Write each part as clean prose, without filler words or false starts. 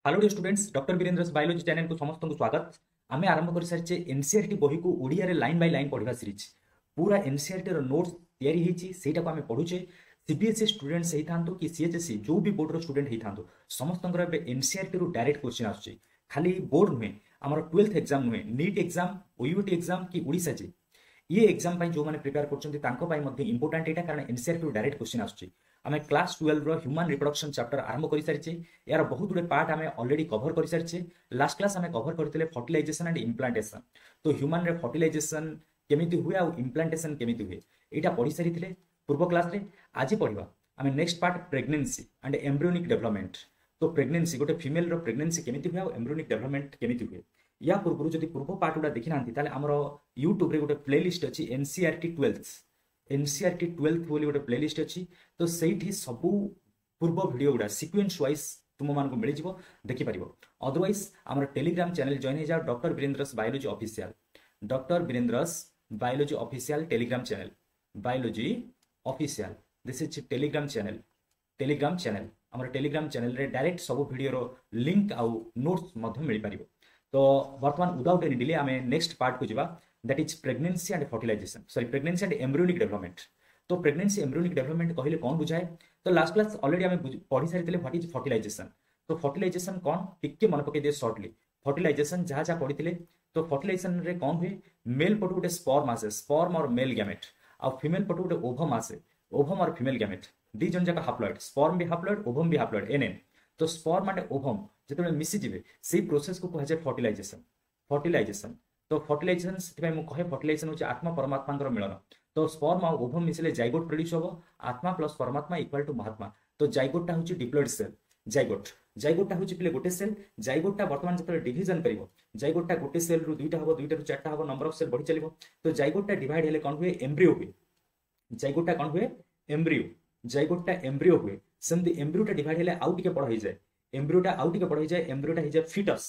Hello dear students, doctor Virendra biology channel को समस्त को स्वागत। आम आरंभ कर सारी एनसीईआरटी बही को ओडिया रे लाइन बाय लाइन पढ़ा सीरीज पूरा एनसीईआरटी रो नोट्स तैयारी होती से आम पढ़ुचे। सीबीएसई स्टूडेंट्स होता कि सीएचएसई जो भी बोर्ड स्टूडेंट होता समस्त एनसीईआरटी रू डायरेक्ट क्वेश्चन आसुची। खाली बोर्ड नुहे, आमर 12th एग्जाम नुहे, नीट एग्जाम, ओयूटी एग्जाम कि ओडिशा जी ये एग्जाम जो मैंने प्रिपेयर कर इंपोर्टाट यहाँ कारण एनसीईआरटी डायरेक्ट क्वेश्चन आसुची। आम क्लास 12 रो ह्यूमन रिप्रोडक्शन चैप्टर आरंभ कर सारी यार बहुत गुड़े पार्ट आम ऑलरेडी कवर कर सारी। लास्ट क्लास आम कवर करते फर्टिलाइजेशन एंड इम्प्लांटेशन। तो ह्यूमन रे फर्टिलाइजेशन केमिति हुए आ इम्प्लांटेशन केमिति हुए यहाँ पढ़ी सारी पूर्व क्लास रे। आज पढ़ा आम next part pregnancy and embryonic development. तो प्रेगनेंसी गोटे फीमेल रो प्रेगनेंसी केमिति हुए आ एम्ब्रियोनिक डेवलपमेंट केमिति हुए या पूर्व जब पूर्व पार्ट गुड़ा देखी ना आमर यूट्यूब रे गोटे प्लेलिस्ट अच्छी एनसीईआरटी 12th एनसीईआरटी 12th बोली गोटे प्लेलिस्ट अच्छी। तो सही सबू पूर्व वीडियो गुड़ा सिक्वेन्स वाइज तुम मान मिल जाव देखिपर। अदरवाइज आम टेलीग्राम चैनल जॉइन हो जाओ, doctor Virendra's biology official, doctor Virendra's biology official Telegram channel, biology official this is Telegram channel. Telegram channel आम टेलीग्राम चैनल रे डायरेक्ट सब वीडियो लिंक आउ नोट्स मिल पार। तो बर्तमान विदाउट एनी डिले आम नेक्स्ट पार्ट को जावा, that is pregnancy and fertilization, sorry pregnancy and embryonic development. तो प्रेगनेंसी एम्ब्रियोनिक डेवलपमेंट कहले कौन बुझाए? तो लास्ट क्लास ऑलरेडी आम पढ़ी सारी व्हाट इज फर्टिलाइजेशन। तो फर्टिलाइजेशन कौन टिके मन पकई दिए शॉर्टली। फर्टिलाइजेशन जहाँ जहाँ पढ़ी तो फर्टिलाइजेशन रे कौन हुए? मेल पटु गोटे स्पर्म आसे, स्पर्म और मेल गैमेट, आ फीमेल पटु गोटे ओभम आसे, ओभम और फीमेल गैमेट दी जन जाक हाप्लॉइड, स्पर्म भी हाप्लॉइड, ओभम भी हाप्लॉइड एनएन। तो स्पर्म एंड ओभम जो मिसीजे से प्रोसेस को कहुए फर्टिलाइजेशन। फर्टिलाइजेशन तो फर्टिलाइजेशन से कहे फर्टिलाइजेशन हूँ आत्मा परमात्मा मिलन। तो स्पर्म आ ओभम मिसले जाइगोट प्रोड्यूस हम, आत्मा प्लस परमात्मा इक्वल टू महात्मा। तो जाइगोटा हूँ डिप्लॉइड सेल, जाइगोट जाइगोटा हूँ पे गोटे सेल। जाइगोटा बर्तमान जो डिविजन कर जाइगोटा गोटे सेल रु दुईटा हम, दुईटा रु चार्टा हम, नंबर ऑफ सेल बढ़ी चलो। तो जाइगोटा डिवाइड हेले कौन हुए? एम्ब्रियो हुए। जाइगोटा कौन हुए? एम्ब्रियो। जाइगोटा एम्ब्रियो हुए। सेमती एम्ब्रियोटा डिवाइड हेले आउ टिके बड़ हो जाए, एम्ब्रियोटा आउ टिके बड़ हो जाए, एम्ब्रियोटा हो जाए फिटस।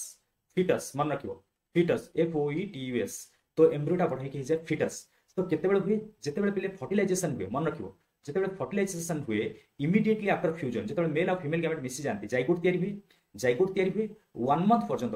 फिटस मन रखियो, फिटस FOETUS। तो एम्ब्रियोटा बढ़ाई हो जाए फिटस। तो केतेबेले हुए? जेतेबेले पिले फर्टिलाइजेशन हुए, मन रखियो जेतेबेले फर्टिलाइजेशन हुए इमिडिएटली आफ्टर फ्यूजन जेतेबेले मेल और फीमेल गैमेट मिसी जाती जाइगोट तैयारी हुए। जाइगोट तैयारी हुए 1 मंथ पर्यंत,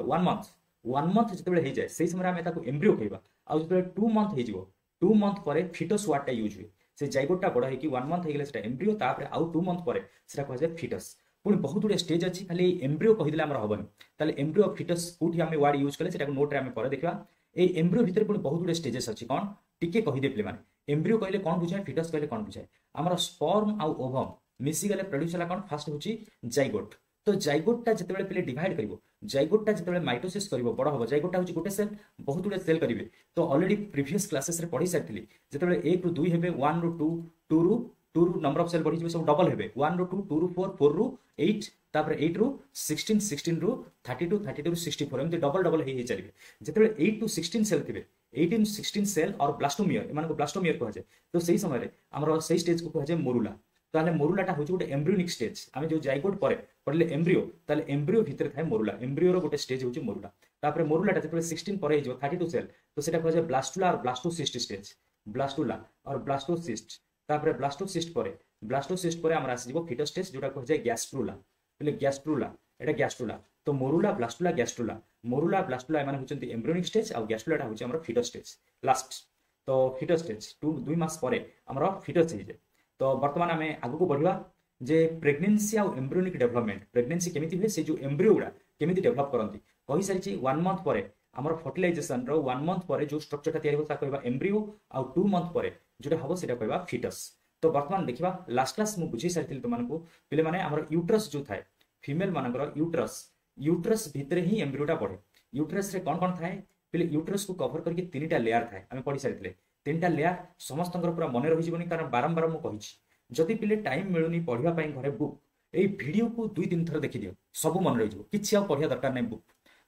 1 मंथ जेतेबेले हो जाए से समय आम ताको एम्ब्रियो कहबा। आ जेतेबेले 2 मंथ हो, 2 मंथ पर फिटस वार्डटा यूज हुए। से जाइगोटा बड़ होगी 1 मंथ हो गले एम्ब्रियो, तापर आउ 2 मंथ पर कहुए फिटस। पुणी बहुत गुड़े स्टेज अच्छी, खाली एम्ब्रियो कहीदे हेनी। ताले एम्ब्रियो फिटस कौटी आम वार्ड यूज कले नोट रे आम पर देखा। ए एम्ब्रियो भितर पुणी बहुत गुड़े स्टेजेस अच्छी, कौन टिके कहीदे पे माने। एम्ब्रियो कहले कौन बुझाए, फिटस कहले कौन बुझाए। आमर स्पर्म आउ ओभम मिसीगले प्रोड्यूस है कौन? फास्ट हूँ जाइगोट। तो जाइगोटा जिते पे डिवाइड कर, जाइगोटा जिते माइटोसिस कर बड़ हम, जाइगोटा हूँ गोटे सेल, बहुत गुड़े सेल करेंगे। तो ऑलरेडी प्रीवियस क्लासेस रे पढ़ी सारी जिते 1 ରୁ 2 हे, 1 ରୁ 2, 2 ରୁ नंबर ऑफ सेल बढ़ी सब डबल हे, 1 ରୁ 2, 2 ରୁ 4, 4 ରୁ 8, तापर 8 ରୁ 16, 16 ରୁ 32, 32 ରୁ 64 एमती डबल डबल हो चलिए। जिते 8 to 16 सेल थे, 18 16 सेल और ब्लास्टोमियर, एम ब्लास्टोमियर कहुए। तो सही समय आमर से स्टेज को कहुए मोरुला। ताले मोरुलाटा हूँ गोटे एम्ब्रियोनिक स्टेज। आम जो जाइगोट पर पढ़ले एम्ब्रियो, ताले एम्ब्रियो भितर थाए मोरुला। एम्ब्रियोर गोटे स्टेज हूँ मोरुला। तापर मोरुलाटा जो 16 पर 32 सेल, तो सेटा कहुए ब्लास्टुला और ब्लास्टोसिस्ट स्टेज। ब्लास्टुला और ब्लास्टोसिस्ट, तापर ब्लास्टोसिस्ट पर, ब्लास्टोसिस्ट पर आम आसीज फिटस स्टेज जोटा कहुए गैस्ट्रुला। बोले गैस्ट्रुला, एटा गैस्ट्रुला। तो morula, blastula, gastrula, morula blastula एम होती एम्ब्रियोनिक स्टेज, और गैस्ट्रुलाटा हूँ आम फिटस स्टेज लास्ट। तो फिटस स्टेज 2 मास पर आमर फिटस हो जाए। तो बर्तमान आम आग को बढ़ा जे प्रेगनेंसी आउ एम्ब्रियोनिक डेवलपमेंट, प्रेगनेंसी केमिति हुए, से जो एम्ब्रियो गुड़ा केमिति डेवलप करती कही सारी। 1 मंथ पर आमर फर्टिलाइजेशन 1 मंथ पर जो स्ट्रक्चरटा तैयारी होता कहबा एम्ब्रियो, आउ 2 मंथ पर जोटा हम सेटा कहबा फिटस। तो बर्तमान देखा लास्ट क्लास मुझे बुझे सारी तुमको पे माने आमर यूट्रस जो थाए फीमेल मानकर यूट्रस, यूट्रस भितर ही एम्ब्रियोटा बढ़े। यूट्रस रे कौन कौन थाए पे? यूट्रस को कभर करके 3टा लेयर थाए, आम पढ़ी सारी 3टा लेयर समस्त पूरा मन रही, कारण बारंबार मुझे जदि पिले टाइम मिलूनी पढ़ाई घरे बुक, ये वीडियो को 2-3 थर देखी दियो, सब मन रही कि पढ़ा दरकार नहीं बुक।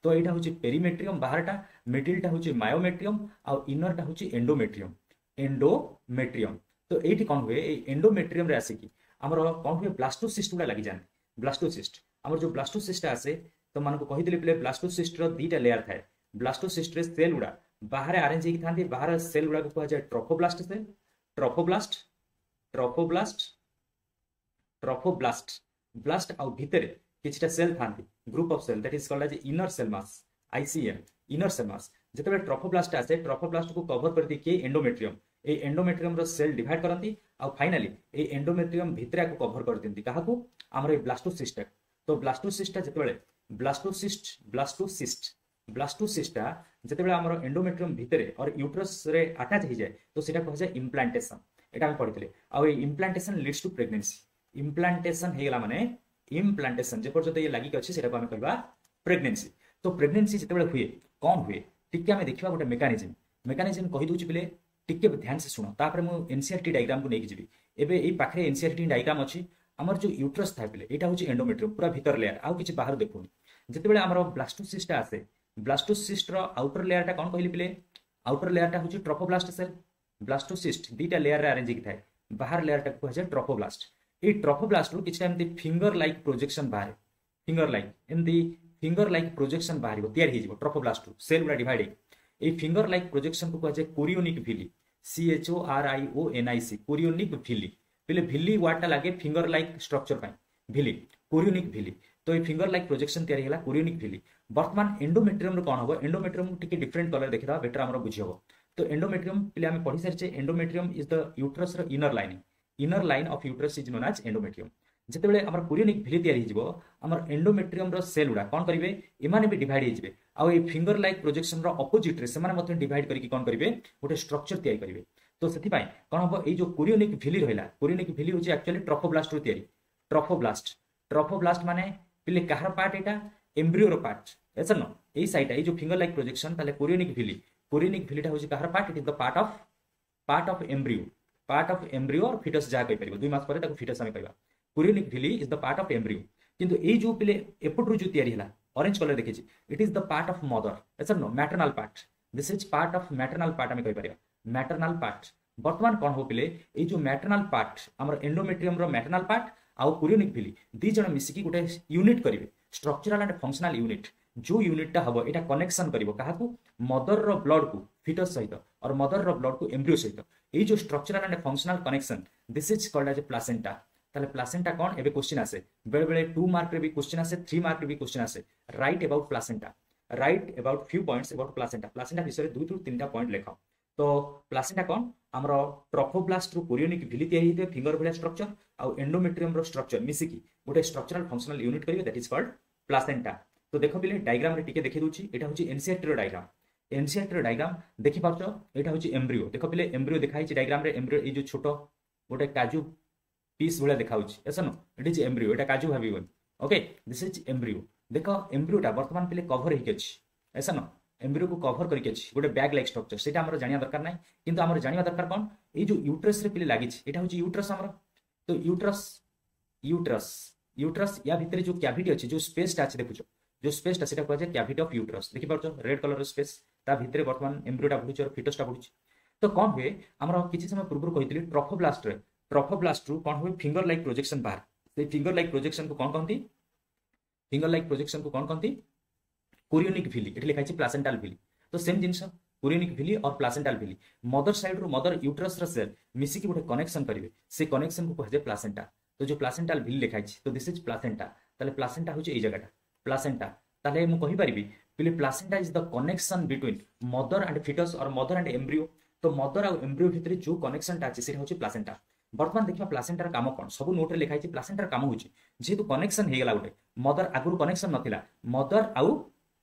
तो यहाँ हूँ पेरीमेट्रियम बाहरटा, मिडिलटा हूँ मायोमेट्रियम, आउ इनरटा हूँ एंडोमेट्रियम। एंडोमेट्रियम तो ये कौन हुए? एंडोमेट्रियम आसिकी आमर कौन हुए? ब्लास्टोसिस्ट गुड़ा लगी जाए। ब्लास्टोसिस्ट आमर जो ब्लास्टोसिस्ट आसे, तो मानक कही पे ब्लास्टोसिस्ट 2टा लेयर थाए। ब्लास्टोसिस्ट सेल गुड़ा बाहर आरेंज होती था, बाहर सेल गुड़ा को कहुए trophoblast cell, trophoblast, trophoblast, trophoblast, blast आउ भितर किछटा सेल थांती group of cell that is called as inner cell mass ICM inner cell mass जेतेबेले ट्रोफोब्लास्ट आसे ट्रोफोब्लास्ट को कवर कर दी के एंडोमेट्रियम ए एंडोमेट्रियम रो सेल डिवाइड करंती आ फाइनली ए एंडोमेट्रियम भितरे को कवर कर दिंती काहाकू हमर ए ब्लास्टोसिस्ट तो ब्लास्टोसिस्ट जेतेबेले ब्लास्टोसिस्ट जेतेबेले हमर एंडोमेट्रियम भितरे और यूट्रस रे अटैच हो जाए तो सेटा कह जाए इम्प्लांटेशन एटा हम पढितले आ ए implantation leads to pregnancy implantation हे गेला माने इम्प्लांटेशन जे पर्यंत ये लागि अछि सेटा को हम कहबा प्रेगनेंसी तो प्रेगनेंसी जेतेबेले हुए कौन हुए टिके हमें देखिबा गोटे मेकानिज्म कहि दोछि बिले टिके ध्यान से सुनो तापर मु एनसीईआरटी डायग्राम को नेकी जिबी एबे एई पाखरे एनसीईआरटी डायग्राम अछि हमर जो यूट्रस थाय बिले एटा होछि एंडोमेट्रियम पूरा भीतर लेयर आउ किछि बाहर देखुनी जेतेबेले हमर ब्लास्टोसिस्ट आसे ब्लास्टोसिस्ट रो आउटर लेयर टा कोन कहली बिले आउटर लेयर टा होछि ट्रोफोब्लास्ट सेल ब्लास्टोसिस्ट दीटा लेयर रे अरेंज थाय बाहर लेयर टा कहै छै ट्रोफोब्लास्ट ए ट्रोफोब्लास्ट रो किछि एमती फिंगर लाइक प्रोजेक्शन बाहर फिंगर लाइक एमती फिंगर लाइक प्रोजेक्शन बाहर तैयार हो ट्रोफोब्लास्ट सेल गुड़ा डिवाइड ए फिंगर लाइक प्रोजेक्शन को कहुए chorionic villi CHORIONIC chorionic villi पहले विली वर्ड टा लगे finger like structure villi chorionic villi तो ये फिंगर लाइक प्रोजेक्शन तैयारी है कोरियोनिक विली वर्तमान एंडोमेट्रियम कौन हम एंडोमेट्रियम टिके डिफरेंट कलर देखा बेटर आम बुझी हम तो एंडोमेट्रियम पे आम पढ़ी सारी endometrium is the uterus inner line of uterus is known as endometrium जितेबाला आम कोरियोनिक विली तैयारी हो आमर एंडोमेट्रियम रो सेल गुड़ा कौन करेंगे एमाने भी डिवाइड हो आउ ये फिंगर लाइक प्रोजेक्शन रो अपोजिट रे सेमाने मते डिवाइड करके कौन करेंगे गोटे स्ट्रक्चर तैयारी करेंगे तो से कौन हम ये जो कोरियोनिक विली रहा कोरियोनिक विली हूँ एक्चुअली ट्रोफोब्लास्ट रो तैयारी ट्रोफोब्लास्ट माने पिले कहार पार्ट एटा एम्ब्रियो रो पार्ट ऐसा न ए साइड ये जो फिंगर लाइक प्रोजेक्शन ताले कोरियोनिक विलीटा हूँ कहार part it is the part of embryo और फिटस जहाँ कहि परिबो 2 मास परे ताको फिटस हम कहबा chorionic villi is the part of embryo किंतु ए जो पिले एपटरू जो तैयारी हला ऑरेंज कलर देखिछि it is the part of mother ऐसा नो maternal part this is part of maternal part हम कहि परिबा मैटरनल पार्ट वर्तमान कौन हो पिले ए जो मैटरनल पार्ट हमर एंडोमेट्रियम रो मैटरनल पार्ट आउ कोरियोनिक विली दी जण मिसिकी गोटे यूनिट करिवे स्ट्रक्चरल एंड फंक्शनल यूनिट जो यूनिट टा हबो एटा कनेक्शन करिवो काहाकू मदर रो ब्लड को फिटस सहित और मदर रो ब्लड को एम्ब्रियो सहित ए जो structural and functional connection this is called as placenta ताले प्लासेंटा कौन एबे क्वेश्चन आसे बेले बेले 2 मार्क रे भी क्वेश्चन आसे 3 मार्क रे भी क्वेश्चन आसे right about placenta right about few points about placenta विषय 2 टू 3टा पॉइंट लेखाओ तो प्लासेंटा कौन हमरो ट्रोफोब्लास्ट रो कोरियोनिक विली तैयारी हिते फिंगर भलिया स्ट्रक्चर आ एंडोमेट्रियम रो स्ट्रक्चर मिसिकी गोटे स्ट्रक्चरल फंक्शनल यूनिट करिवे दैट इज कॉल्ड प्लासेंटा तो देखो बिले डायग्राम रे टिके देखि दोची एटा होची एनसीईआरटी रो डायग्राम देखि पाछो एटा होची एम्ब्रियो देखो बिले एम्ब्रियो देखाई छि डायग्राम रे एम्ब्रियो ए जो छोटो गोटे काजू पीस भले देखा ऐसा नो इट इज एम्ब्रियो एटा काजू भाबी ओके दिस इज एम्ब्रियो देखो एम्ब्रियोटा वर्तमान पे कवर होके अछि ऐसा नो एम्ब्रियो को कवर करके अछि गोटे बैग लाइक स्ट्रक्चर सेटा हमर जानिया दरकार नै किंतु हमर जानिया दरकार कोन ए जो यूट्रस रे पे लागि छि एटा होची यूट्रस हमर तो यूट्रस या भीतर जो कैविटी अछि जो स्पेस टा अछि देखुछो जो स्पेस टा सेटा कहै छै कैविटी ऑफ यूट्रस देखि पाछो रेड कलर स्पेस ता भीतर वर्तमान एम्ब्रियोटा बुझुछ और फिटसटा बुझुछ तो कोन हुए हमर किछि समय पूर्व कहितली ट्रोफोब्लास्ट रु कोन हुए फिंगर लाइक प्रोजेक्शन बाहर से फिंगर लाइक प्रोजेक्शन को कोन कहंती कोरियोनिक विली एठी लिखा छै प्लासेंटल विली तो सेम जिंस कोरियोनिक विली और प्लासेंटल विली मदर साइड रो मदर यूट्रस रो सेल मिसी की गोटे कनेक्शन करिवे से कनेक्शन को कहै छै प्लासेंटा तो जो प्लासेंटल विली लिखा छै तो दिस इज प्लासेंटा ताले प्लासेंटा होचे ए जगहटा प्लासेंटा ताले मु कहि परिबी पिले placenta is the connection between mother and foetus और मदर एंड एम्ब्रियो तो मदर और एम्ब्रियो भितर जो कनेक्शन टा अछि से होचे प्लासेंटा वर्तमान देखिबा प्लासेंटार काम कोन सब नोट रे लिखाई छै प्लासेंटार काम होची जेतु कनेक्शन हे गेला गोटे मदर आगुर कनेक्शन नथिला मदर आउ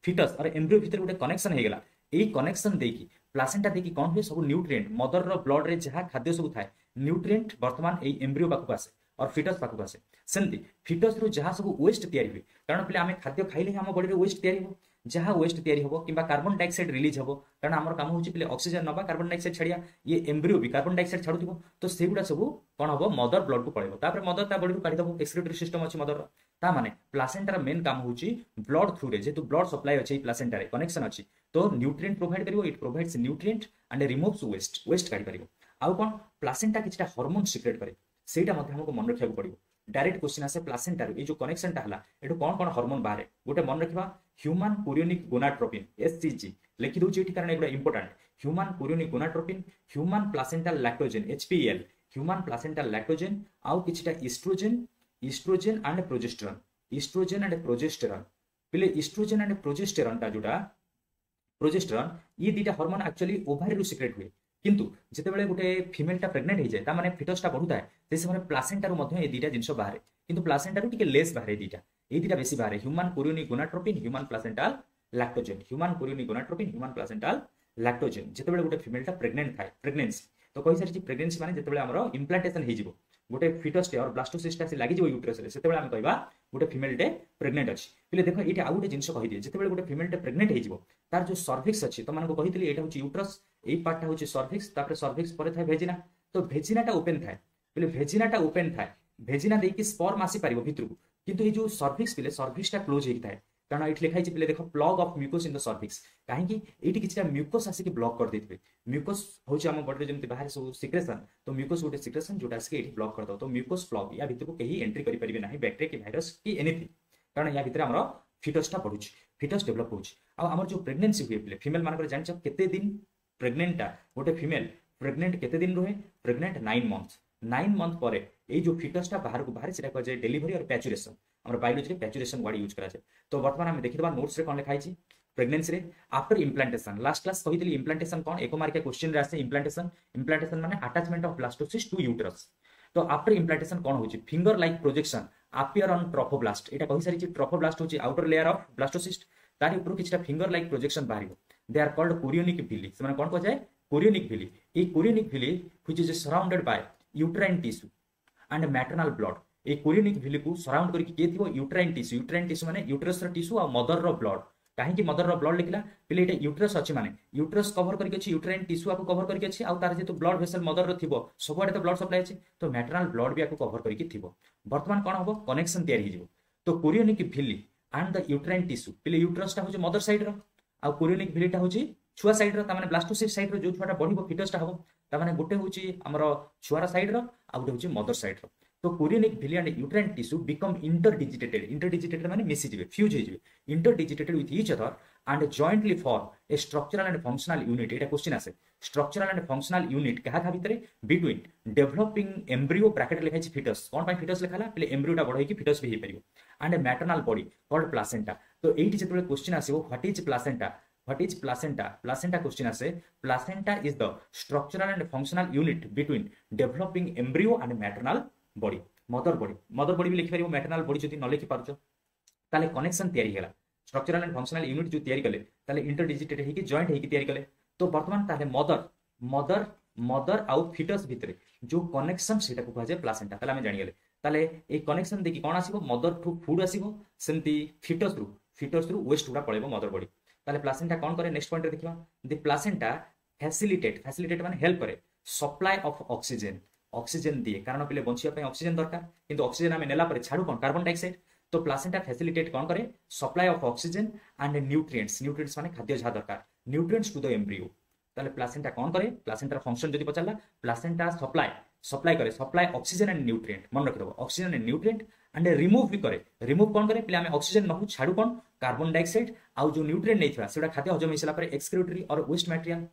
फिटस और एम्ब्रियो भितर गोटे कनेक्शन हे गेला एई कनेक्शन देकी प्लासेंटा देकी कोन हुए सब न्यूट्रिएंट मदर रो ब्लड रे जहा खाद्य सब थाए न्यूट्रिएंट वर्तमान एई एम्ब्रियो पाखु आसे और फिटस पाखु आसे सेंती फिटस रो जहा सब वेस्ट तयारी हुए कारण पले आमे खाद्य खाइले हम बॉडी रे वेस्ट तयारी हो जहाँ वेस्ट तैयारी होबो किंबा कार्बन डाइऑक्साइड रिलीज होबो कारण हमर काम होची पले ऑक्सीजन नबा कार्बन डाइऑक्साइड छाड़िया ये एम्ब्रियो भी कार्बन डाइऑक्साइड छाडुथिबो तो सेगुडा सब कोन होबो मदर ब्लड को पळेबो तापर मदर ता बॉडी को काढी दबो एक्सक्रीटरी सिस्टम अछि मदर ता माने प्लासेंटा मेन काम होची ब्लड थ्रू रे जेतु ब्लड सप्लाई अछि प्लासेंटा रे कनेक्शन अछि तो न्यूट्रिएंट प्रोवाइड करिवो it provides nutrient and removes waste काढी परिवो आउ कोन प्लासेंटा किछटा हार्मोन सिक्रेट करे सेटा मध्ये हमको मन रखिया पड़िबो डायरेक्ट क्वेश्चन आसे प्लासेंटा रे जो कनेक्शन टा हला एटो कोन हार्मोन बाहर गोटे मन रखिबा ह्यूमन कोरियोनिक गोनाट्रोपिन एचसीजी लिखि दोची एठी कारण एगुडा important human chorionic gonadotropin human placental lactogen HPL human placental lactogen आउ किछटा oestrogen and progesterone oestrogen and progesterone पिले इस्ट्रोजेन एंड प्रोजेस्टेरॉन टा जोटा प्रोजेस्टेरॉन ये दुटा हार्मोन एक्चुअली ओभारी सिक्रेट हुए किंतु जितेबाला गोटे फिमेलटा प्रेग्नेंट हो जाए माने फिटसटा बढ़ुता है से समय प्लासेंटारू मध्य ये दुटा जिनस बाहर किंतु प्लासेंटारू टिके लेस बाहर दुटा ये दुटा बेसी बाहर human chorionic gonadotropin human placental lactogen human chorionic gonadotropin human placental lactogen जितेबाला गोटे फिमेलटा प्रेग्नेंट थाए प्रेग्नेंसी तो कहि सारी प्रेग्नेंसी माने जितेबाला हमरो इम्प्लांटेशन हो जिवो गोटे फिटसटे और ब्लास्टोसिस्टा से लागि जिवो यूट्रस रे सेतेबाला हम कहबा गोटे फिमेलटे प्रेग्नेंट अछि पिले देखो एटा आ गोटे जिंस कहि दिए जितेबाला गोटे फिमेलटे प्रेग्नेंट हो जिवो तार जो सर्विक्स अछि तो मानको कहितली एटा होची यूट्रस एई पार्टटा होची सर्विक्स तापर सर्विक्स परे थाए भेजिना तो भेजिनाटा ओपन थाए पिले भेजिनाटा ओपन थाए भेजिना देकी स्पर्म आसी पारिबो भितरकू किंतु ए जो सर्विक्स पिले सर्विक्सटा क्लोज हेई थाए कारण ये लिखाई पिले देख plug of mucus in the cervix कहीं ये किसी म्यूकोस आसिक ब्लॉक कर देते म्यूकोस हूँ आम बॉडी जमी बाहर सब सिक्रेशन तो म्यूकोस गोटे सिक्रेशन जोटा आसिक ब्लॉक कर दो तो म्यूकोस प्लग या भितर को कहीं एंट्री करेंगे ना बैक्टेरिया कि भाइरस कि एनीथिंग कारण या भितर आम फिटसटा बढ़ुँ फिटस डेभलप होमर जो प्रेगनेंसी हुए पे फिमेल मानक जान केते दिन प्रेगनेंटा गोटे फिमेल प्रेगनेंट केते दिन रुहे प्रेगनेंट 9 मंथ पर ये जो फिटसटा बाहर को बाहर से कहुए डेलीवरी और पैचुरेशन आम बायोलॉजी में पैचुरेशन वर्ड यूज कराए तो बर्तमान आम देखा नोट्स रे कौन लिखाई प्रेगनेंसी रे आफ्टर इम्प्लांटेशन लास्ट क्लास कही इम्प्लांटेशन कौन एक मार्किया क्वेश्चन रे आसे इम्प्लांटेशन इम्प्लांटेशन माने attachment of blastocyst to uterus तो आफ्टर इम्प्लांटेशन कौन होची finger like projection appear on trophoblast एटा कहि सारी ट्रोफोब्लास्ट होची आउटर लेयर ऑफ ब्लास्टोसिस्ट तारि ऊपर किछटा फिंगर लाइक प्रोजेक्शन बाहरिबो they are called chorionic villi से माने कौन को जाय कोरियोनिक विली ए chorionic villi which is surrounded bye uterine tissue and maternal blood ए कोरियोनिक विली को सराउंड करके के थिबो यूट्राइन टिश्यू माने यूट्रस रो टिश्यू आ मदर रो ब्लड कहीं मदर रो ब्लड लिखला पिले एटा यूट्रस अछि माने यूट्रस कवर करके अछि यूट्राइन टिश्यू आपको कवर करके अछि आ तार जे तो ब्लड वेसल मदर रो थिबो सबआडे तो ब्लड सप्लाई अछि तो मैटरनल ब्लड भी आपको कवर करके थिबो वर्तमान कोन हबो कनेक्शन तयार हिजिबो तो chorionic villi and the uterine tissue पिले यूट्रस टा होछि मदर साइड रो आ कोरियोनिक विली टा होछि छुआ साइड रो ता माने ब्लास्टोसिस्ट साइड रो जो छुआटा बढ़िबो फिटस टा हबो ता माने गोटे होछि हमरो छुआरा साइड रो आ गोटे होछि मदर साइड रो तो chorionic villi and uterine tissue become interdigitated माने मिसी जिवे फ्यूज हो जिवे interdigitated with each other and jointly form a structural and functional unit एटा क्वेश्चन आसे स्ट्रक्चरल एंड फंक्शनल यूनिट कहा था भितरे बिटवीन डेवलपिंग एम्ब्रियो ब्रैकेट लिखा है फिटस कौन पाई फिटस लिखाला पहले एम्ब्रियोटा बड़ होई कि फिटस भी हे परिबो and maternal body called placenta तो एठी जेतबे क्वेश्चन आसीबो what is placenta placenta question आसे placenta is the structural and functional unit between developing embryo and maternal body mother body भी लिखि पारिबो मैटरनल बॉडी जति न लिखि पारछो ताले कनेक्शन तयारी हैला स्ट्रक्चरल एंड फंक्शनल यूनिट जो तयारी कले ताले इंटरडिजिटेटेड हेकी जॉइंट हेकी तयारी कले तो वर्तमान ताले मदर आउ फिटस भितरे जो कनेक्शन सेटा को कहा जाय प्लासेंटा ताले हम जानि गेले ताले ए कनेक्शन देखि कोन आसीबो मदर टू फूड आसीबो सेंती फिटस रु वेस्ट गुडा पळेबो मदर बॉडी ताले प्लासेंटा कोन करे नेक्स्ट पॉइंट रे देखिबा द प्लासेंटा फैसिलिटेट माने हेल्प करे सप्लाई ऑफ ऑक्सीजन दिए कारण पिले बंचिया पे ऑक्सीजन दरकार किंतु ऑक्सीजन हमें नेला पर छाड़ू कोन कार्बन डाइऑक्साइड तो प्लासेंटा फैसिलिटेट कोन करे supply of oxygen and nutrients माने खाद्य जहा दरकार न्यूट्रिएंट्स टू द एम्ब्रियो ताले प्लासेंटा कोन करे प्लासेंटा फंक्शन जदी पचारला प्लासेंटा सप्लाई करे सप्लाई ऑक्सीजन एंड न्यूट्रिएंट मन रख दो oxygen and nutrient and remove भी करे रिमूव कोन करे पिले हमें ऑक्सीजन नहु छाड़ू कोन कार्बन डाइऑक्साइड आउ जो न्यूट्रिएंट नैथिबा सेटा खाद्य हजम हिसला पर एक्सक्रीटरी और waste material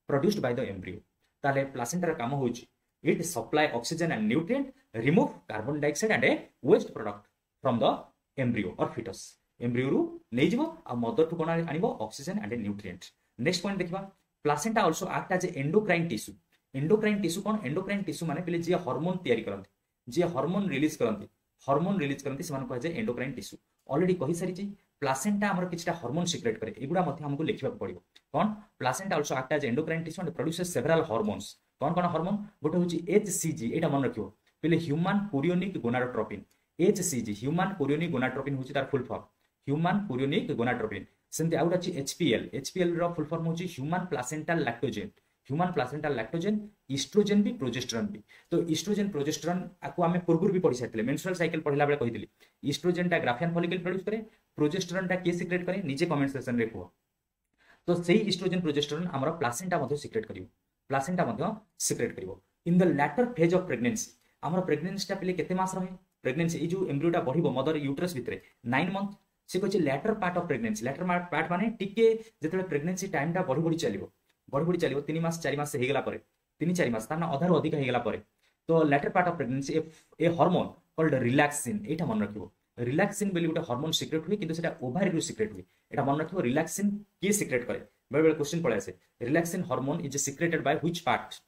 produced by the embryo ताले प्लासेंटा काम होची it supply oxygen and nutrient remove carbon dioxide and a waste product from the embryo or fetus embryo ru nei jibo a mother to kona anibo oxygen and a nutrient next point देखिबा placenta also act as a endocrine tissue cone endocrine tissue माने पहिले जे hormone तयारी करंती जे hormone release करंती से मान कह जाय endocrine tissue already कहि सारी छी प्लासेंटा हमर किछटा हार्मोन सिक्रेट करे एगुडा मध्ये हमको लिखिबा पड़िबो कोन placenta also act as endocrine tissue and produces several hormones कौन हार्मोन गोटे हूँ HCG एटा मन रखियो पहले human chorionic gonadotropin HCG human chorionic gonadotropin होची तार full form human chorionic gonadotropin सेमते आउट अछि HPL रो फुल फॉर्म होची ह्यूमन प्लासेंटल लैक्टोजेन ईस्ट्रोजेन भी प्रोजेस्टेरॉन भी तो ईस्ट्रोजेन प्रोजेस्टेरॉन आको हमें पूर्व भी पढ़ी सारथिले मेंस्ट्रुअल साइकिल पढ़िला बेले कहितली ईस्ट्रोजेन टा ग्राफियन फॉलिकल प्रोड्यूस करे प्रोजेस्टेरॉन टा के सिक्रेट करे नीचे कमेंट सेक्शन रे को तो सेही ईस्ट्रोजेन प्रोजेस्टेरॉन हमर प्लासेंटा मध्ये सिक्रेट करियो प्लासेंटा मध्ये सिक्रेट करिवो in the latter phase of pregnancy हमर प्रेगनेंसी टा पहिले केते मास रहे प्रेगनेंसी ए जो एम्ब्रियोटा बढ़िबो मदर यूट्रस भितरे 9 मंथ से कहै latter part of pregnancy latter part माने टिके जेतले प्रेगनेंसी टाइम टा बढ़ी चलिबो 3 मास 4 मास हे गेला परे 3-4 मास ताना अधार अधिक हे गेला परे तो latter part of pregnancy a hormone called relaxin एटा मन रखिबो रिलैक्सिन बोली गोटे हार्मोन सिक्रेट हुए किंतु सेटा ओभारी रु सिक्रेट हुए एटा मन रखिबो रिलैक्सिन किए सिक्रेट करे बेले बेले क्वेश्चन पळे आसे relaxin hormone is secreted by which part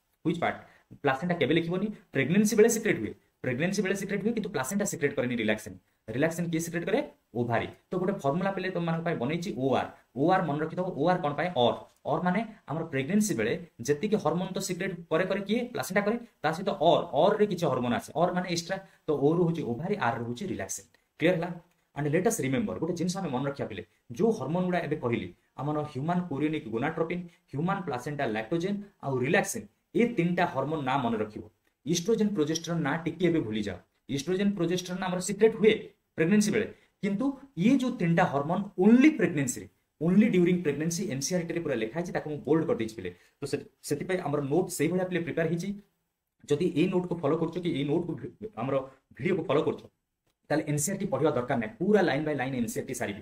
placenta केबे लिखिबोनी प्रेगनेंसी बेले सिक्रेट हुए प्रेगनेंसी बेले सिक्रेट हुए किंतु प्लासेंटा सिक्रेट करेनी रिलैक्सिन किए सिक्रेट करे ओभारी तो गोटे फॉर्मूला पेले तुम मान पाई बनैछि ओआर मन रखि दो ओआर कोन पाए और माने हमर प्रेगनेंसी बेले जति के हार्मोन तो सिक्रेट करे करे किए प्लासेंटा करे ता सहित और रे किछ हार्मोन आसे और माने एक्स्ट्रा तो ओ रु होछि ओभारी आर रु होछि रिलैक्सिन क्लियर हला एंड लेट अस रिमेंबर गोटे जिनस हम मन रखिया पिले जो हार्मोन गुडा एबे कहिली हमर human chorionic gonadotropin human placenta lactogen आ रिलैक्सिन ए तीनटा हार्मोन ना मन रखिबो ईस्ट्रोजेन प्रोजेस्टेरोन ना टिके एबे भूली जाओ ईस्ट्रोजेन प्रोजेस्टेरोन हमर सिक्रेट हुए प्रेगनेंसी बेले किंतु ये जो तीनटा हार्मोन ओनली प्रेगनेंसी रे ओनली ड्यूरिंग प्रेगनेंसी एनसीईआरटी रे पूरा लिखा है ताको बोल्ड कर देछि पिले तो सेति पय हमर नोट सेही भलिया पिले प्रिपेयर हिछि जदि ए नोट को फॉलो करछो कि ए नोट को हमर वीडियो को फॉलो करछो ताले एनसीईआरटी पढिवा दरकार नै पूरा लाइन बाय लाइन एनसीईआरटी सारी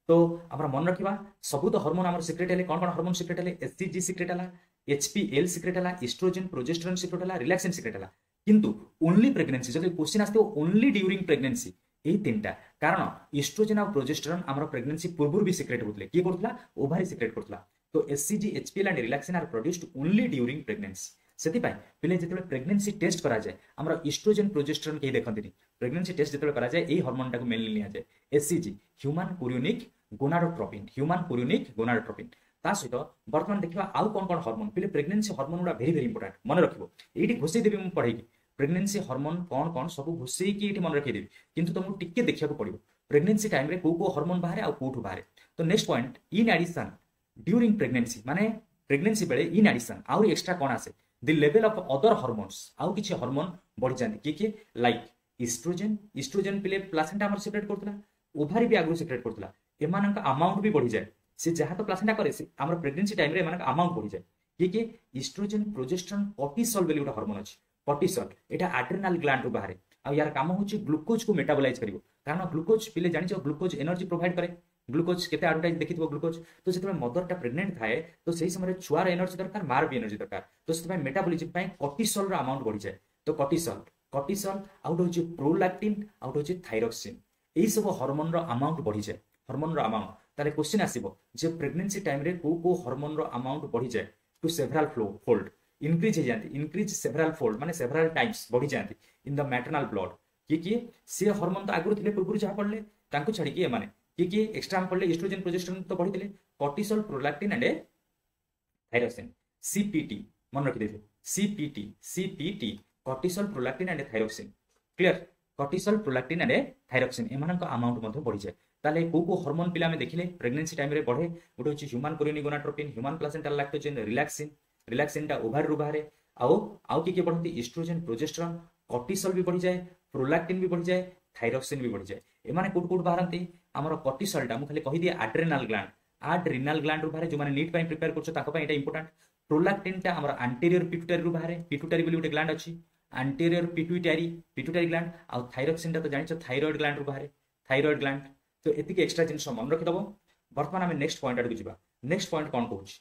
तो हमरा मन रखिबा सबु तो हार्मोन हमर सिक्रेट हेले कोन हार्मोन सिक्रेट हेले एचसीजी सिक्रेट हला एचपीएल सिक्रेट हला ईस्ट्रोजेन प्रोजेस्टेरोन सिक्रेट हला रिलैक्सिन सिक्रेट हला किंतु ओनली प्रेगनेंसी जदि क्वेश्चन आस्ते ओनली ड्यूरिंग प्रेगनेंसी यही तीनटा कारण ईस्ट्रोजेन और प्रोजेस्टेरोन हमर प्रेगनेंसी पूर्व भी सिक्रेट होतले की करथला ओभारी सिक्रेट करथला तो HCG HPL and relaxin are produced only during pregnancy सेति पाई पिले जेतेबे प्रेगनेंसी टेस्ट करा जाय हमर ईस्ट्रोजेन प्रोजेस्टेरोन के देखंतिनी प्रेगनेंसी टेस्ट जेतेबे करा जाय एही हार्मोन टाको मेनली लिया जाय एचसीजी ह्यूमन कोरियोनिक गोनाडोट्रोपिन ता सहित वर्तमान देखिबा आउ कोन कोन हार्मोन पिले प्रेगनेंसी हार्मोन गुडा वेरी वेरी इंपोर्टेंट मन रखिबो एठी घोषै देबी मु पढाई प्रेगनेंसी हार्मोन कौन कौन सब घुसई कि मन रखिदेवी किंतु तुमको टिके देखा पड़ो प्रेगनेंसी टाइम रे को हार्मोन बाहर आ कोठू बाहर तो next point in addition during pregnancy माने प्रेगनेंसी बेले इन एडिशन आउ एक्स्ट्रा कौन आसे the level of other hormones आउ किछि हार्मोन बढ़ी जांती कि लाइक ईस्ट्रोजेन पिले प्लासेंटा हमर सेपरेट करथला ओभारी भी आगु सेपरेट करथला एमान का अमाउंट भी बढ़ी जाए से जहां तो प्लासेंटा करे से हमर प्रेगनेंसी टाइम रे एमान का अमाउंट बढ़ी जाए कि ईस्ट्रोजेन प्रोजेस्टेरोन कॉर्टिसोल बेले उटा हार्मोन अछि कॉर्टिसोल एटा एड्रेनल ग्लैंड रु बाहर आ यार काम होची ग्लूकोज को मेटाबोलाइज करिवो कारण ग्लूकोज पिले जानि छ ग्लूकोज एनर्जी प्रोवाइड करे ग्लूकोज केते एडवर्टाइज देखिथिबो ग्लूकोज तो सेतबे मदर टा प्रेग्नेंट थाए तो सही समय छुआर एनर्जी दरकार मार भी एनर्जी दरकार तो सेतबे मेटाबॉलिज्म पय कॉर्टिसोल रो अमाउंट बढ़ी जाए तो कॉर्टिसोल आउट होची प्रोलैक्टिन आउट होची थायरॉक्सिन एई सब हार्मोन रो अमाउंट बढ़ी जाए हार्मोन रो अमाउंट ताले क्वेश्चन आसीबो जे प्रेगनेंसी टाइम रे को हार्मोन रो अमाउंट बढ़ी जाए to several fold increase several fold माने सेवरल टाइम्स बढ़ी जाती इन द मैटरनल ब्लड किए सी हार्मोन तो आगु थे पूर्व जहाँ पढ़ले तांको छाड़ी किए माने किए एक्स्ट्रा हम पढ़ले ईस्ट्रोजेन प्रोजेस्टेरोन तो बढ़ी थे cortisol prolactin and thyroxine CPT मन रखी देते CPT cortisol prolactin and thyroxine clear cortisol prolactin and thyroxine एमान अमाउंट मध्य बढ़ी जाए ताले को हार्मोन पिला में देखिले प्रेगनेंसी टाइम रे बढ़े गोटे होची human chorionic gonadotropin human placenta lactogen relaxin टा ओभार रु बाहर आउ के बढ़ती ईस्ट्रोजेन प्रोजेस्टेरोन कॉर्टिसोल भी बढ़ी जाए प्रोलैक्टिन भी बढ़ी जाए थायरॉक्सिन भी बढ़ी जाए एमाने कोट बाहरती हमर कॉर्टिसोल टा मु खाली कहि दिए एड्रेनल ग्लैंड रु बाहर जो माने नीट पय प्रिपेयर करछो ताको पय एटा इंपोर्टेंट प्रोलैक्टिन टा हमर एंटीरियर पिट्यूटरी रु बाहर पिट्यूटरी बोली गोटे ग्लैंड अछि एंटीरियर पिट्यूटरी ग्लैंड आ थायरॉक्सिन टा तो जानिछ थायराइड ग्लैंड रु बाहर थायराइड ग्लैंड तो एतिके एक्स्ट्रा जिंस मन रखि दबो वर्तमान हम नेक्स्ट पॉइंट आडू जिबा नेक्स्ट पॉइंट कोन कहूछ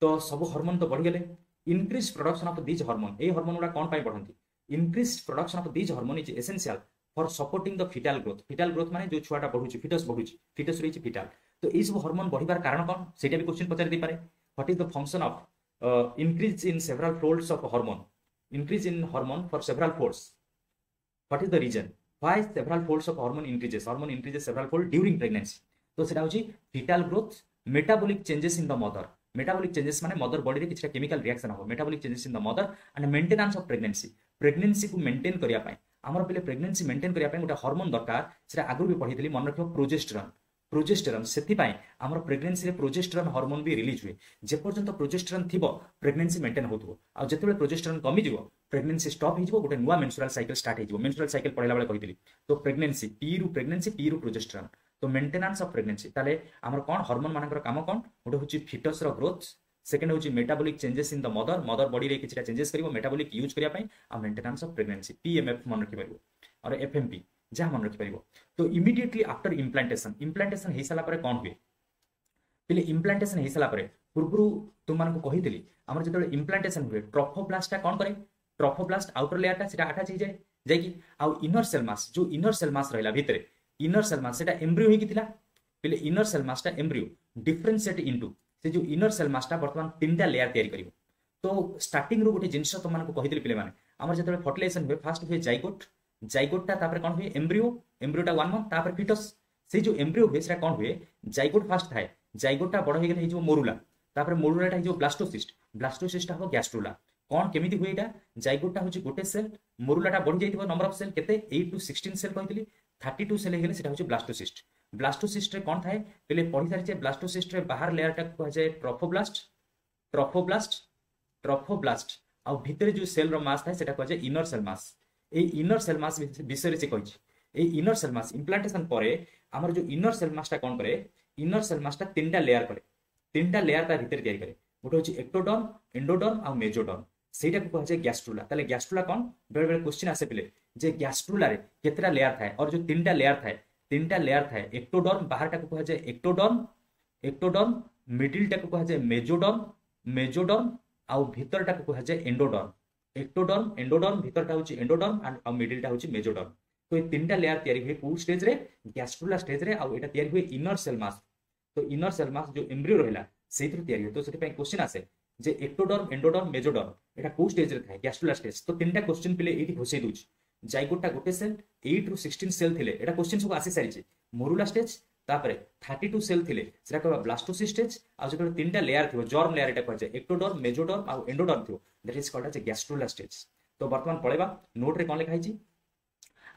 तो सब हार्मोन तो बढ़ी गले increase production of these hormone ए हार्मोन गुडा कोन पाई बढ़ंती increase production of these hormone is essential for supporting the fetal growth माने जो छुआटा बढ़ुची फिटस रहिची फीटल तो ए सब हार्मोन बढ़िबार कारण कोन सेटा भी क्वेश्चन पचारि दे पारे what is the function of increase in several folds of hormone increase in hormone for several folds what is the reason why several folds of hormone increases several fold during pregnancy तो सेटा होची foetal growth metabolic changes in the mother metabolic changes माने mother body रे किछटा chemical reaction हो metabolic changes in the mother and maintenance of pregnancy को maintain करिया पय हमर पहिले प्रेगनेंसी मेंटेन करिया पय गोटा हार्मोन दरकार सेटा आगु भी पढितली मन रखियो प्रोजेस्टेरोन सेति पय हमर प्रेगनेंसी रे प्रोजेस्टेरोन हार्मोन भी रिलीज हुए जे पर्यंत प्रोजेस्टेरोन थिबो प्रेगनेंसी मेंटेन होतबो आ जेतेबे प्रोजेस्टेरोन कमी जिवो प्रेगनेंसी स्टॉप हो जिवो गोटे नुवा मेंस्ट्रुअल साइकिल स्टार्ट हो जिवो मेंस्ट्रुअल साइकिल पढिला बेले कहितली तो प्रेगनेंसी पी रु प्रोजेस्टेरोन तो मेंटेनेंस ऑफ प्रेगनेंसी ताले हमर कोन हार्मोन मानकर काम कोन गोटे होची फिटस रो ग्रोथ सेकंड होची metabolic changes in the mother body रे किछटा चेंजेस करिवो मेटाबॉलिक यूज करिया पय आ मेंटेनेंस ऑफ प्रेगनेंसी पीएमएफ मन रखि परिवो और एफएमपी जहां मन रखि परिवो तो इमीडिएटली आफ्टर इम्प्लांटेशन हे साला परे कोन हुए पहिले इम्प्लांटेशन हे साला परे पूर्वरु तुम मान को कहितली हमर जतले इम्प्लांटेशन हुए ट्रोफोब्लास्ट कोन करे ट्रोफोब्लास्ट आउटर लेयर ता सेटा अटैच हो जाए कि आ इनर सेल मास जो इनर सेल मास रहला भितरे इनर सेल मास सेटा एम्ब्रियो ही किथिला पहिले इनर सेल मासटा एम्ब्रियो डिफरेंशिएट इनटू से जो इनर सेल मासटा वर्तमान तीनटा लेयर तैयारी करिवो। तो स्टार्टिंग रो गोटे जिंस तुम मानक कहिदिले पिले माने हमर जतबे फर्टिलाइजेशन हुए फास्ट हुए जाइगोट जाइगोटटा तापर कोन हुए एम्ब्रियो एम्ब्रियोटा 1 मंथ तापर फिटस से जो एम्ब्रियो हुए सेटा कोन हुए जाइगोट फास्ट थाए जाइगोटटा बड़ हे गेले हे जो मोरुला तापर मोरुलाटा हे जो ब्लास्टोसिस्ट ब्लास्टोसिस्टटा हो गैस्ट्रुला कौन केमिति हुए एटा जाइगोटटा होची गोटे सेल मोरुलाटा बढ़ी जाइथिबो नंबर ऑफ सेल केते 8 टू 16 सेल कहितली 32 सेल हे गेले सेटा होची ब्लास्टोसिस्ट ब्लास्टोसिस्ट रे कोन थाए पहिले पढी सारिचे ब्लास्टोसिस्ट रे बाहर लेयरटा को जाय ट्रोफोब्लास्ट ट्रोफोब्लास्ट ट्रोफोब्लास्ट आ भितर जो सेल रो मास थाए सेटा को जाय inner cell mass a inner cell मास विषय से कहिछि a inner cell mass implantation परे हमर जो इनर सेल मासटा कोन करे इनर सेल मासटा तीनटा लेयर करे तीनटा लेयर ता भितर तयारी करे गोटे होची एक्टोडर्म एंडोडर्म आ मेसोडर्म सेटा को कह जाय गैस्ट्रुला ताले गैस्ट्रुला कोन बेले बेले क्वेश्चन आसे पिले जे गैस्ट्रुला रे केतरा लेयर थाए और जो तीनटा लेयर थाए एक्टोडर्म बाहरटा को कह जाय एक्टोडर्म एक्टोडर्म मिडिलटा को कह जाय मेसोडर्म मेसोडर्म आ भितरटा को कह जाय एंडोडर्म एक्टोडर्म एंडोडर्म भितरटा होची एंडोडर्म आ मिडिलटा होची मेसोडर्म। तो ये तीनटा लेयर तयारी हुए को स्टेज रे गैस्ट्रुला स्टेज रे आ एटा तयारी हुए इनर सेल मास। तो इनर सेल मास जो एम्ब्रियो रहला सेथि तयारी हुए तो सेति पय क्वेश्चन आसे जे एक्टोडर्म एंडोडर्म मेसोडर्म एटा को स्टेज रे थाए गैस्ट्रुला स्टेज। तो तीनटा क्वेश्चन पिले एठी घोषै दोछ जाइगोटटा गोटे सेल 8 रु 16 सेल थिले एटा क्वेश्चन सब आसी सारिचे मोरुला स्टेज तापरे 32 सेल थिले सेटा कहबा ब्लास्टोसिस्ट स्टेज आ जो तीनटा लेयर थियो जर्म लेयर एटा कहै छै एक्टोडर्म मेसोडर्म आ एंडोडर्म थियो that is called as gastrula stage. तो वर्तमान पळेबा नोट रे कोन लिखा हिची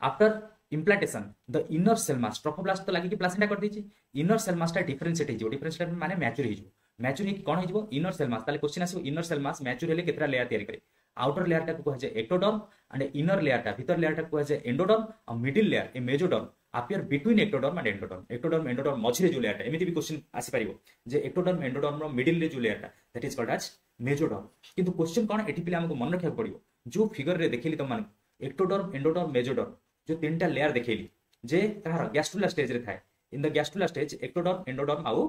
after implantation the inner cell mass trophoblast तो लागी कि प्लासेंटा कर देछि इनर सेल मासटा डिफरेंशिएट हे जो डिफरेंशिएट माने मैच्योर हे जो मैच्योर हे कोन हे जो इनर सेल मास ताले क्वेश्चन आसो इनर सेल मास मैच्योर हेले केतरा लेयर तयारी करे आउटर लेयर टा को कह जाय एक्टोडर्म एंड इनर लेयर टा भीतर लेयर टा को कह जाय एंडोडर्म और मिडिल लेयर ए mesoderm appear between ectoderm and endoderm endoderm मझिरे जो लेयर टा एमिति भी क्वेश्चन आसी परिबो जे ectoderm endoderm रो मिडिल रे जो लेयर टा that is called as mesoderm. किंतु क्वेश्चन कोन एटी पिला हमको मन रखिया पड़िबो जो फिगर रे देखैली त मान ectoderm endoderm mesoderm जो तीनटा लेयर देखैली जे तार गैस्ट्रुला स्टेज रे थाए in the gastrula stage ectoderm endoderm आउ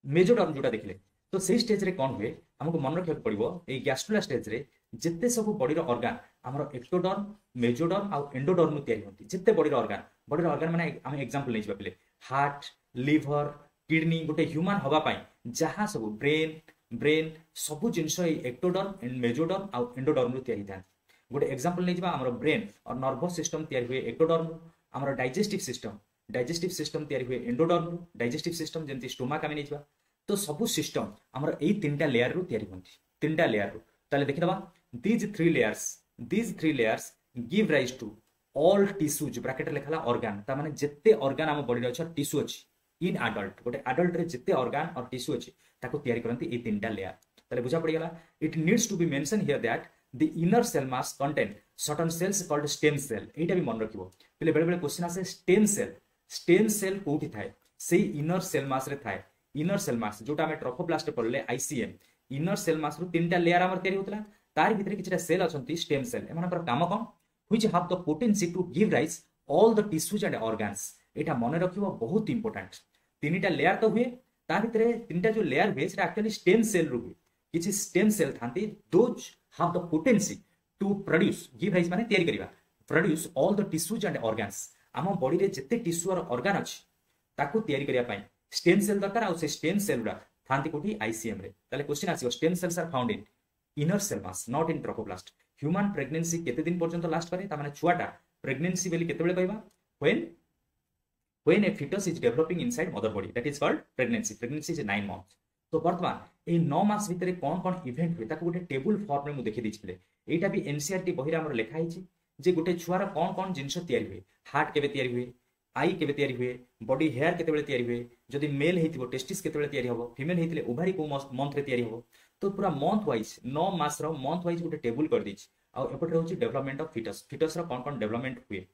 मेसोडर्म जोटा देखले तो सेही स्टेज रे कोन हुए हमको मन रखिया पड़िबो ए गैस्ट्रुला स्टेज रे जिते सब बॉडी रो ऑर्गन हमर एक्टोडर्म मेसोडर्म आ एंडोडर्म नु तयारी होती जिते बॉडी रो ऑर्गन माने हम एग्जांपल नै छिबा पले हार्ट लिवर किडनी गोटे ह्यूमन हवा पई जहां सब ब्रेन सब जिंस एक्टोडर्म एंड मेसोडर्म आ एंडोडर्म नु तयारी था गोटे एग्जांपल नै छिबा हमर ब्रेन और नर्वस सिस्टम तयारी हुए एक्टोडर्म हमर डाइजेस्टिव सिस्टम तयारी हुए एंडोडर्म डाइजेस्टिव सिस्टम जेंति स्टोमक आमे नै छिबा तो सब सिस्टम हमर एई तीनटा लेयर रो तयारी होंती तीनटा लेयर रो ताले देखि दबा these three layers give rise to all tissues bracket लेखला ऑर्गन ता माने जत्ते ऑर्गन हम बॉडी रे छ टिश्यू अछि इन एडल्ट गोटे एडल्ट रे जत्ते ऑर्गन और टिश्यू अछि ताको तयारी करंती ए तीनटा लेयर ताले बुझा पड़ी गेला। It needs to be mention here that the inner cell mass contain certain cells called stem cell एटा भी मन रखिबो पहिले बेले बेले क्वेश्चन आसे स्टेम सेल कोठी थाए सेही इनर सेल मास रे थाए इनर सेल मास जोटा हम ट्रोफोब्लास्ट पढ़ले आईसीएम इनर सेल मास रो तीनटा लेयर हमर तयारी होतला तार भितर किछटा सेल अछंती स्टेम सेल एमानकर काम कोन which have the potency to give rise all the tissues and organs एटा मन रखिबो बहुत इंपोर्टेंट तीनटा लेयर तो हुए तार भितर तीनटा जो लेयर हुए सेटा एक्चुअली स्टेम सेल रो हुए किछि स्टेम सेल थांती those have the potency to produce give rise माने तयारी करिवा produce all the tissues and organs आम बॉडी रे जत्ते टिश्यू और ऑर्गन अछि ताको तयारी करिया पई स्टेम सेल दरकार आ से स्टेम सेल रा थांती कोठी आईसीएम रे ताले क्वेश्चन आसीओ stem cells are found in inner cell mass not in trophoblast human pregnancy केते दिन पर्यंत लास्ट करे ता माने छुआटा प्रेगनेंसी बेली केते बेले कहबा when a foetus is developing inside mother body that is called pregnancy is 9 month. तो वर्तमान ए 9 मास भितरे कोन इवेंट हुए ताको गोटे टेबल फॉर्म रे मु देखि दिछले एटा भी एनसीईआरटी बहिरा हमर लेखा हिची जे गोटे छुआर कोन जिंस तयारी हुए हार्ट केबे तयारी हुए आई केबे तयारी हुए बॉडी हेयर केते बेले तयारी हुए जदि मेल हेतिबो टेस्टिस केते बेले तयारी हबो फीमेल हेतिले ओभारी को मंथ रे तयारी हबो तो पूरा मंथ वाइज 9 मास रो मंथ वाइज गोटे टेबल कर दिछि आ एपट रहउछि डेवलपमेंट ऑफ फिटस रो कोन डेवलपमेंट हुए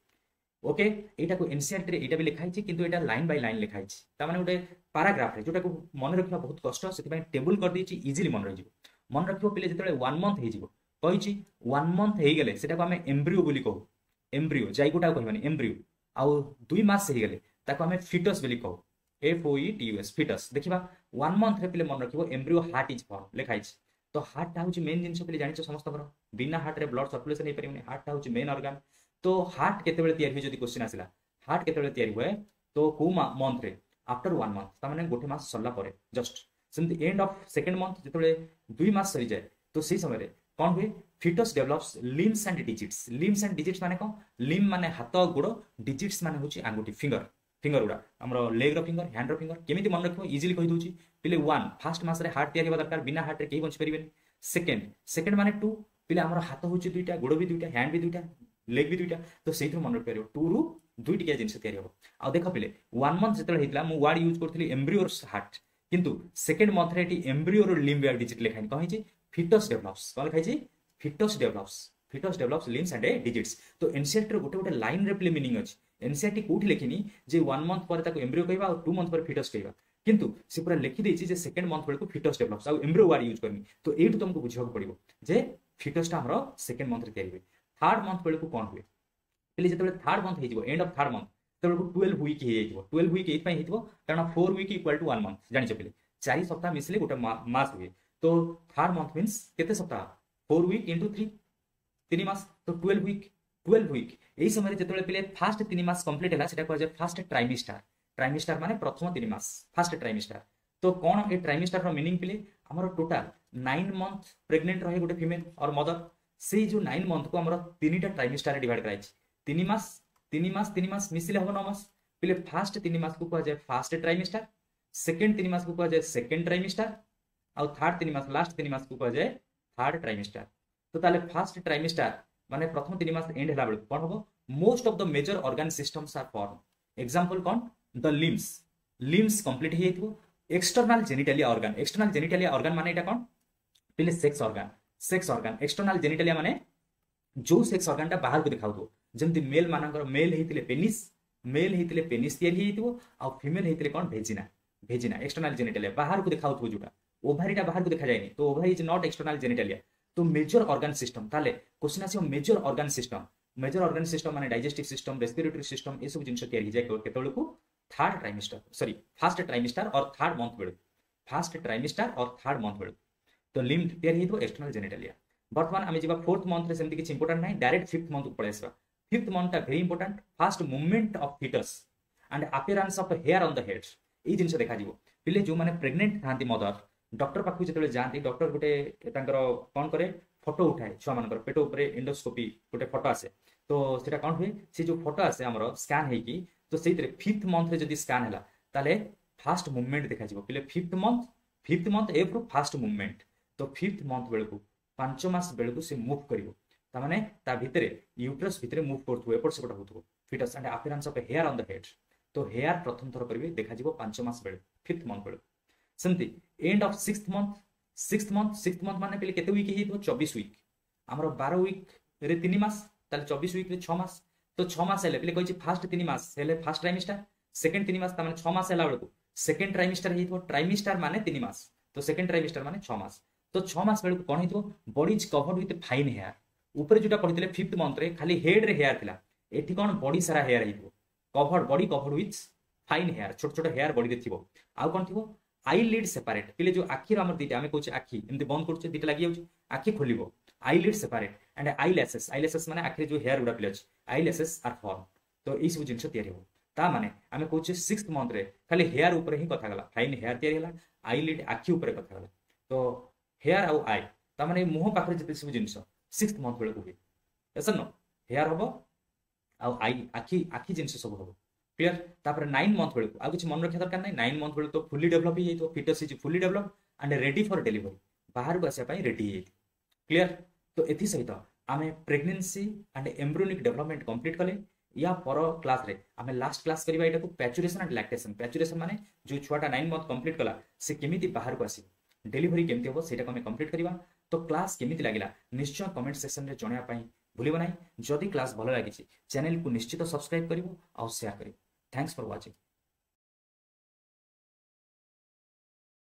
ओके एटा को एनसीईआरटी रे एटा भी लिखा हिछि किंतु एटा लाइन बाय लाइन लिखा हिछि ता माने गोटे पैराग्राफ रे जोटा को मन रखिबा बहुत कष्ट सेति पय टेबल कर दिछि इजीली मन रहिजिबो मन रखिबो पिले जेतले 1 मंथ हेजिबो कहिछि 1 मंथ हे गेले सेटा को हमें एम्ब्रियो बोली कहू एम्ब्रियो जाइगोटा कहबानी एम्ब्रियो आ 2 मास हे गेले ताको हमें फिटस बोली कहू FOETUS फिटस देखिबा 1 मंथ रे पिले मन रखिबो एम्ब्रियो हार्ट इज फॉर्म लिखा हिछि तो हार्ट टा होछि मेन जिंस पिले जानिछ समस्त कर बिना हार्ट रे ब्लड सर्कुलेशन हे परिबनी हार्ट टा होछि मेन ऑर्गन तो हार्ट केते बेले तयारी होय जदि क्वेश्चन आसिला हार्ट केतବେଳେ ତିଆରି ହୁଏ तो को मंथ रे आफ्टर 1 मंथ तामाने गोटे मास सरला परे जस्ट सेमती एंड ऑफ सेकंड मंथ जेतବେଳେ 2 मास सरी जाए तो सेही समय रे कोन हुए foetus develops limbs and digits माने कोन लिम माने हाथ गोड़ डिजिट्स माने होची आंगुठी फिंगर गुड़ा आमर लेग फिंगर हैंड फिंगर केमी मन रख इजिली कही दूची पिले 1 फास्ट मास रे हार्ट तैयारी होबा दरकार बिना हार्ट रे केही बंच परिबेनी सेकंड माने 2 पिले आमर हाथ होची दुईटा गोड़ भी दुईटा हैंड भी दुईटा लेग भी दुईटा तो सेही मन रख परिबो 2 रु दुईटी जिन तैयारी हम आ देख पिले 1 मंथ जो होता है वार्ड यूज करी एम्ब्रियोर हार्ट किंतु सेकेंड मंथ रे एम्ब्रियोर लिम्ब डिजिट लिखाई कहीं फिटस डेवलप्स कौन लिखाई foetus develops limbs and digits तो एनसीईआरटी गोटे गोटे लाइन रे मीनिंग अच्छी एनसीईआरटी कोठी लिखिनी जे 1 मंथ पर ताको एम्ब्रियो कहबा और 2 मंथ पर फिटस कहबा किंतु से पूरा लिखि देछि जे सेकेंड मंथ बेलको फिटस डेवलप्स आ एम्ब्रियो वार्ड यूज करनी तो एठु तुमको बुझिବାକୁ पड़िबो जे फिटसटा हमरो सेकेंड मंथ रे तैयारी हुए थर्ड मंथ बेलको कोन हुए पहले जिते थर्ड मंथ हो एंड ऑफ थर्ड मंथ तब 12 वीक हो 12 वीक ये कारण 4 वीक इक्वल टू 1 मंथ जानी पे 4 सप्ताह मिसले गोटे मास हुए तो थर्ड मंथ मीन्स केते सप्ताह 4 वीक इंटू 3 मास तो 12 वीक यही समय जो पे फास्ट 3 मास कंप्लीट है सेटा कह फास्ट ट्राइमिस्टर माने प्रथम 3 मास फास्ट ट्राइमिस्टर तो कौन ए ट्राइमिस्टर मीनिंग पे आमर टोटाल 9 मंथ प्रेग्नेंट रहे गोटे फीमेल और मदर से जो 9 मंथ को आमर 3टा ट्राइमिस्टर डिवाइड कराई 3 मास मिसिले हम 9 मास पे फास्ट 3 मास को कह फास्ट ट्राइमिस्टर सेकेंड 3 मास को कह सेकेंड ट्राइमिस्टर और थर्ड 3 मास लास्ट 3 मास को कह थर्ड ट्राइमिस्टर तो ताले फास्ट ट्राइमिस्टर माने प्रथम 3 मास एंड हला बेल कोन होबो most of the major organ systems are form example कोन द लिम्स कंप्लीट हे थो एक्सटर्नल जेनिटलिया ऑर्गन माने एटा कोन पहले सेक्स ऑर्गन एक्सटर्नल जेनिटलिया माने जो सेक्स ऑर्गन टा बाहर को दिखाउ दो जमती मेल मानकर मेल हेतिले पेनिस तैयारी हेतिबो आ फीमेल हेतिले कोन भेजिना एक्सटर्नल जेनिटलिया बाहर को दिखाउ थो जोटा ओभारी टा बाहर को देखा जायनी तो ovary is not external genitalia तो मेजर ऑर्गन सिस्टम ताले क्वेश्चन आसी मेजर ऑर्गन सिस्टम माने डाइजेस्टिव सिस्टम रेस्पिरेटरी सिस्टम ए सब जिंस तैयारी जाय केतळु को third trimester sorry fast trimester और थर्ड मंथ बेलु तो लिम्ब तैयारी हेतु एक्सटर्नल जेनिटलिया वर्तमान आमे जिबा फोर्थ मंथ रे सेमति किछ इंपोर्टेंट नाही डायरेक्ट फिफ्थ मंथ को पळेसबा फिफ्थ मंथ टा very important fast movement of fetus and appearance of hair on the head ए जिंस देखा जिवो पिले जो माने प्रेग्नेंट थांती मदर डॉक्टर पाखु जेतले जानती डॉक्टर गोटे तांकर कोन करे फोटो उठाए छुआ मानकर पेट ऊपर एंडोस्कोपी गोटे फोटो आसे तो सेटा कोन हुए से जो फोटो आसे हमरो स्कैन हे की तो सेइतरे फिफ्थ मंथ रे जदी स्कैन हला ताले फास्ट मूवमेंट देखा जिवो पिले फिफ्थ मंथ ए प्रूफ फास्ट मूवमेंट तो फिफ्थ मंथ बेलकु 5 मास बेलकु से मूव करिवो ता माने ता भितरे यूट्रस भितरे मूव करथु एपट सेपट होथु fetus and appearance of hair on the head तो हेयर प्रथम थर करिवे देखा जिवो 5 मास बेल फिफ्थ मंथ बेल सेमती एंड ऑफ सिक्स्थ मंथ माने पहले केते वीक हेतो 24 वीक हमरो 12 वीक रे 3 मास ताले 24 वीक रे 6 मास तो 6 मास हेले पहले कहि फास्ट 3 मास हेले फास्ट ट्राइमिस्टर सेकंड 3 मास ता माने 6 मास हेला बेलको सेकंड ट्राइमिस्टर हेतो ट्राइमिस्टर माने 3 मास तो सेकंड ट्राइमिस्टर माने 6 मास तो 6 मास बेलको कोन हेतो body is covered with fine hair ऊपर जोटा पडितले फिफ्थ मंथ रे खाली हेड रे हेयर थिला एठी कोन बॉडी सारा हेयर हेतो body covered with fine hair छोट छोट हेयर बॉडी रे थिबो आ कोन थिबो आई लिड सेपरेट पिले जो आखिर हमर दीटा हमें कहूँ आखि एमती बंद करछे दीटा लागि जाउछ आखि खोलिबो eyelid separate and eyelashes माने आखिर जो हेयर गुडा पिले अछि आई लेसेस आर फॉर्म तो ई सब जिंस तयारी हो ता माने हमें कहूँ सिक्स्थ मंथ रे खाली हेयर ऊपर ही कथा गला फाइन हेयर तयारी हला आई लिड आखि ऊपर कथा गला तो हेयर आउ आई ता माने मुंह पाखरे जते सब जिंस सिक्स्थ मंथ बेले हुए एसन नो हेयर हबो आउ आई आखि जिंस सब हबो क्लियर तापर 9 मंथ बेलू आ कुछ मन रखा दरकार नहीं 9 मंथ बेलू तो फुली डेवलप ही तो foetus is fully develop and ready for delivery बाहर को आसिया रेडी है क्लियर तो एथि सहित आमे pregnancy and embryonic development complete कले या पर क्लास रे आमे लास्ट क्लास करबा एटा को पैचुरेशन एंड पैचुरेशन माने जो छुआटा 9 मंथ कंप्लीट कला से केमिति बाहर को आसी डिलीवरी केमिति हो सेटा को आमे कंप्लीट करबा तो क्लास केमिति लागिला निश्चय कमेंट सेक्शन रे जणिया पई भूलिबो नाही जदी क्लास भलो लागिछि चैनल को निश्चित सब्सक्राइब करिवो और शेयर करिवो थैंक्स फॉर वाचिंग।